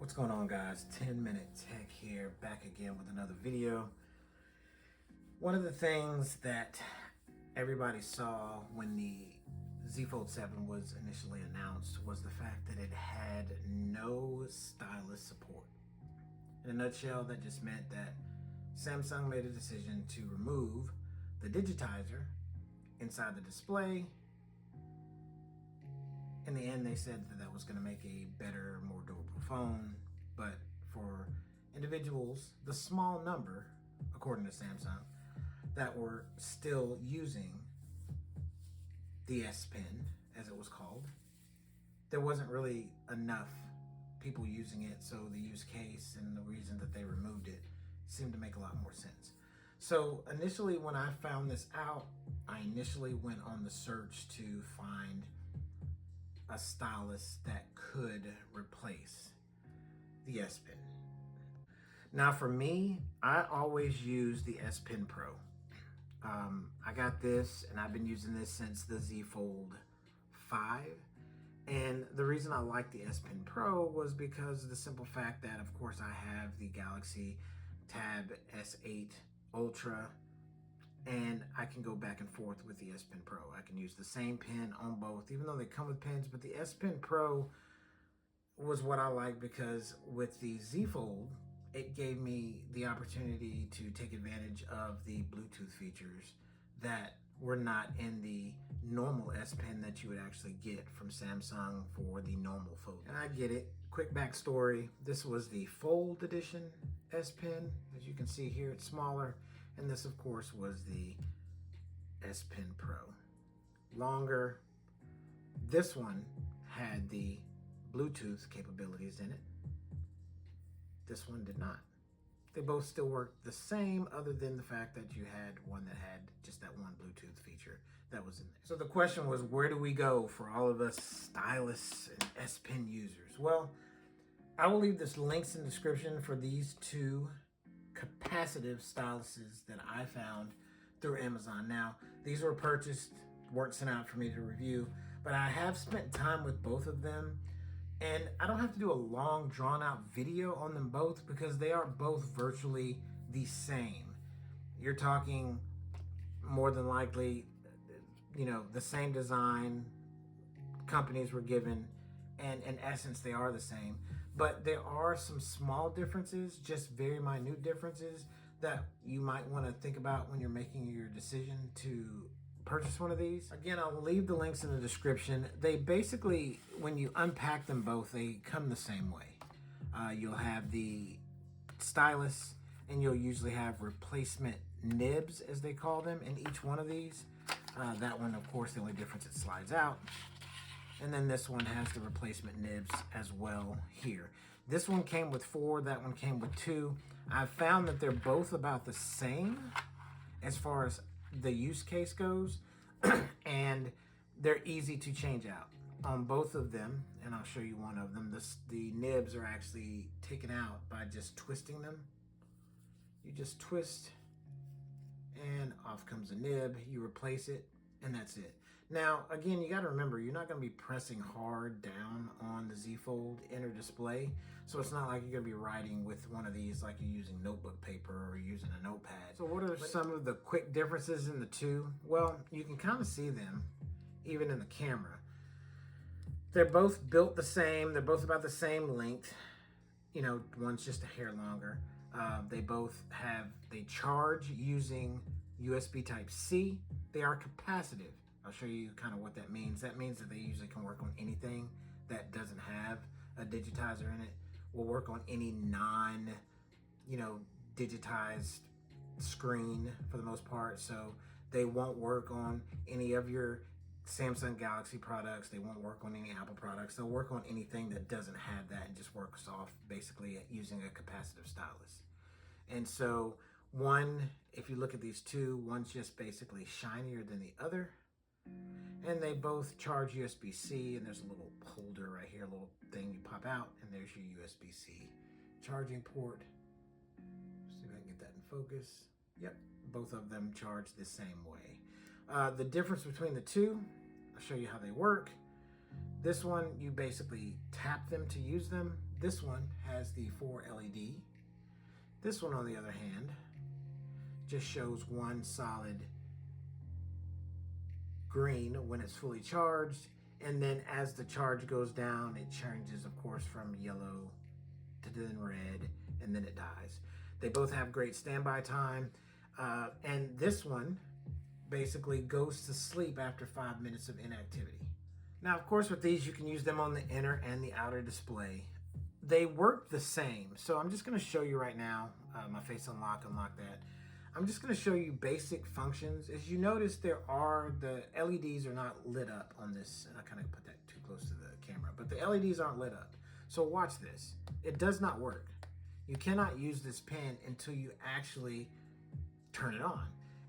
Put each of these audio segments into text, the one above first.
What's going on, guys? 10-Minute Tech here, back again with another video. One of the things that everybody saw when the Z Fold 7 was initially announced was the fact that it had no stylus support. In a nutshell, that just meant that Samsung made a decision to remove the digitizer inside the display. In the end, they said that that was going to make a better, more durable phone, but for individuals, the small number, according to Samsung, that were still using the S Pen, as it was called, there wasn't really enough people using it, so the use case and the reason that they removed it seemed to make a lot more sense. So initially, when I found this out, I initially went on the search to find a stylus that could replace the S Pen. Now for me, I always use the S Pen Pro. I got this and I've been using this since the Z Fold 5. And the reason I like the S Pen Pro was because of the simple fact that, of course, I have the Galaxy Tab S8 Ultra, and I can go back and forth with the S Pen Pro. I can use the same pen on both, even though they come with pens, but the S Pen Pro was what I like because with the Z Fold, it gave me the opportunity to take advantage of the Bluetooth features that were not in the normal S Pen that you would actually get from Samsung for the normal Fold. And I get it. Quick backstory. This was the Fold Edition S Pen. As you can see here, it's smaller. And this, of course, was the S Pen Pro. Longer. This one had the Bluetooth capabilities in it. This one did not. They both still worked the same, other than the fact that you had one that had just that one Bluetooth feature that was in there. So the question was, where do we go for all of us stylus and S Pen users? Well, I will leave this links in the description for these two capacitive styluses that I found through Amazon. Now, these were purchased, weren't sent out for me to review, but I have spent time with both of them, and I don't have to do a long drawn out video on them both because they are both virtually the same. You're talking more than likely, the same design companies were given, and in essence they are the same, but there are some small differences, just very minute differences that you might want to think about when you're making your decision to purchase one of these. Again, I'll leave the links in the description. They basically, when you unpack them both, they come the same way. You'll have the stylus, and you'll usually have replacement nibs, as they call them, in each one of these. That one, of course, the only difference, it slides out. And then this one has the replacement nibs as well here. This one came with 4, that one came with 2. I've found that they're both about the same as far as the use case goes, and they're easy to change out on both of them. And I'll show you one of them. The nibs are actually taken out by just twisting them. You just twist and off comes a nib. You replace it, and that's it. Now, again, you got to remember, you're not going to be pressing hard down on the Z Fold inner display, so it's not like you're going to be writing with one of these like you're using notebook paper or using a notepad. So what are some of the quick differences in the two? Well, you can kind of see them even in the camera. They're both built the same. They're both about the same length. One's just a hair longer. They charge using USB Type-C. They are capacitive. I'll show you kind of what that means. That means that they usually can work on anything that doesn't have a digitizer in it. Will work on any digitized screen for the most part. So they won't work on any of your Samsung Galaxy products. They won't work on any Apple products. They'll work on anything that doesn't have that and just works off basically using a capacitive stylus. And so one, if you look at these two, one's just basically shinier than the other. And they both charge USB-C, and there's a little holder right here, a little thing you pop out, and there's your USB-C charging port. See if I can get that in focus. Yep, both of them charge the same way. The difference between the two, I'll show you how they work. This one, you basically tap them to use them. This one has the 4 LED. This one, on the other hand, just shows one solid green when it's fully charged, and then as the charge goes down, it changes, of course, from yellow to then red, and then it dies. They both have great standby time, and this one basically goes to sleep after 5 minutes of inactivity. Now, of course, with these, you can use them on the inner and the outer display. They work the same, so I'm just going to show you right now. My face unlock that. I'm just going to show you basic functions. As you notice, the LEDs are not lit up on this. I kind of put that too close to the camera, but the LEDs aren't lit up. So watch this. It does not work. You cannot use this pen until you actually turn it on.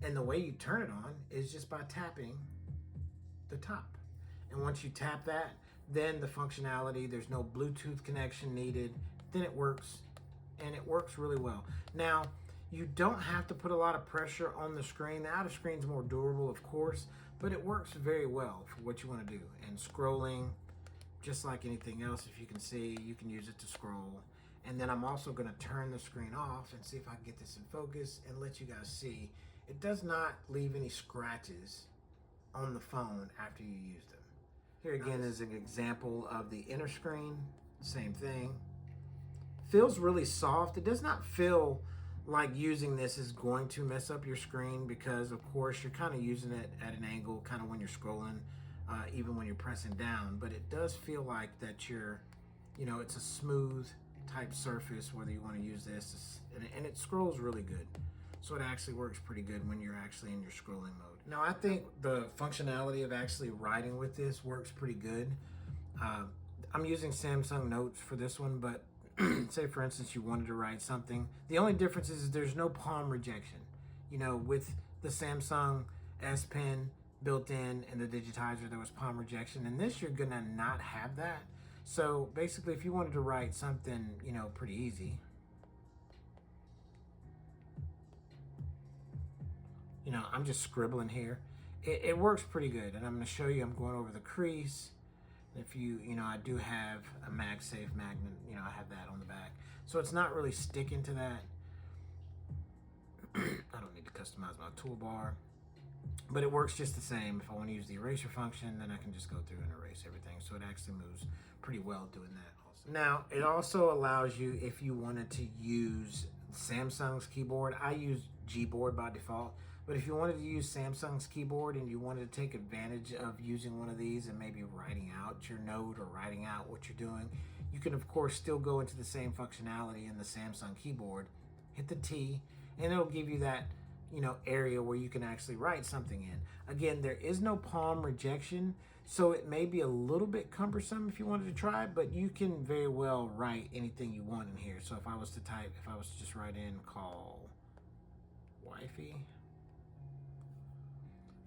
And the way you turn it on is just by tapping the top. And once you tap that, then the functionality, there's no Bluetooth connection needed, then it works, and it works really well. Now, you don't have to put a lot of pressure on the screen. The outer screen is more durable, of course, but it works very well for what you want to do. And scrolling, just like anything else, if you can see, you can use it to scroll. And then I'm also going to turn the screen off and see if I can get this in focus and let you guys see. It does not leave any scratches on the phone after you use them. Here again is an example of the inner screen. Same thing. Feels really soft. It does not feel like using this is going to mess up your screen, because of course you're kind of using it at an angle kind of when you're scrolling, even when you're pressing down, but it does feel like that it's a smooth type surface, whether you want to use this, and it scrolls really good. So it actually works pretty good when you're actually in your scrolling mode. Now, I think the functionality of actually writing with this works pretty good. I'm using Samsung Notes for this one, but say for instance you wanted to write something. The only difference is there's no palm rejection. With the Samsung S Pen built in and the digitizer, there was palm rejection. And this, you're gonna not have that. So basically, if you wanted to write something, pretty easy, I'm just scribbling here. It works pretty good, and I'm gonna show you. I'm going over the crease. If I do have a MagSafe magnet, I have that on the back. So it's not really sticking to that. I don't need to customize my toolbar, but it works just the same. If I want to use the eraser function, then I can just go through and erase everything. So it actually moves pretty well doing that also. Now, it also allows you, if you wanted to use Samsung's keyboard, I use Gboard by default. But if you wanted to use Samsung's keyboard and you wanted to take advantage of using one of these and maybe writing out your note or writing out what you're doing, you can of course still go into the same functionality in the Samsung keyboard, hit the T, and it'll give you that area where you can actually write something in. Again, there is no palm rejection, so it may be a little bit cumbersome if you wanted to try it, but you can very well write anything you want in here. So if I was to just write in call wifey,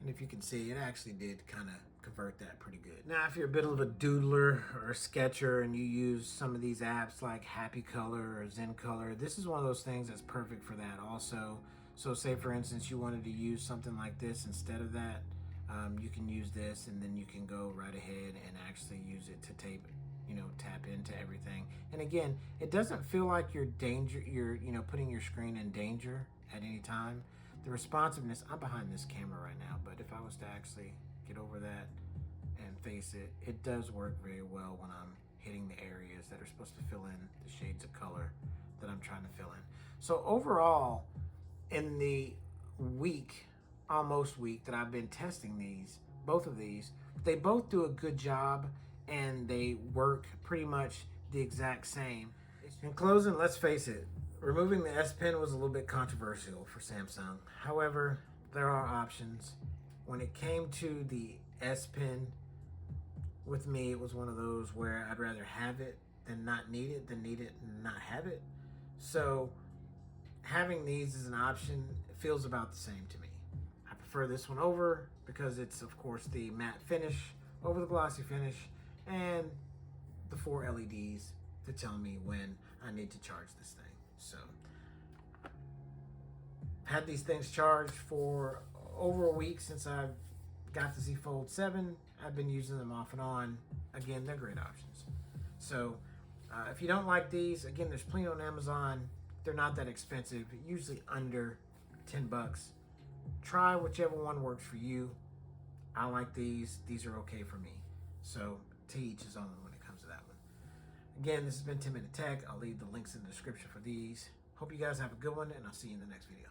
and if you can see, it actually did kind of convert that pretty good. Now, if you're a bit of a doodler or a sketcher and you use some of these apps like Happy Color or Zen Color, this is one of those things that's perfect for that also. So say for instance you wanted to use something like this instead of that, you can use this, and then you can go right ahead and actually use it to tap into everything. And again, it doesn't feel like you're putting your screen in danger at any time. The responsiveness, I'm behind this camera right now, but if I was to actually get over that and face it, it does work very well when I'm hitting the areas that are supposed to fill in the shades of color that I'm trying to fill in. So overall, in the almost week that I've been testing both of these, they both do a good job and they work pretty much the exact same. In closing, let's face it, removing the S Pen was a little bit controversial for Samsung. However, there are options. When it came to the S Pen, with me, it was one of those where I'd rather have it than not need it, than need it and not have it. So having these as an option feels about the same to me. I prefer this one over because it's, of course, the matte finish over the glossy finish and the 4 LEDs to tell me when I need to charge this thing. So, had these things charged for over a week since I've got the Z Fold 7. I've been using them off and on. again, they're great options. So if you don't like these, again, there's plenty on Amazon. They're not that expensive, usually under $10. Try whichever one works for you. I like these. These are okay for me. So to each his own when it comes to that one. Again, this has been 10 Minute Tech. I'll leave the links in the description for these. Hope you guys have a good one, and I'll see you in the next video.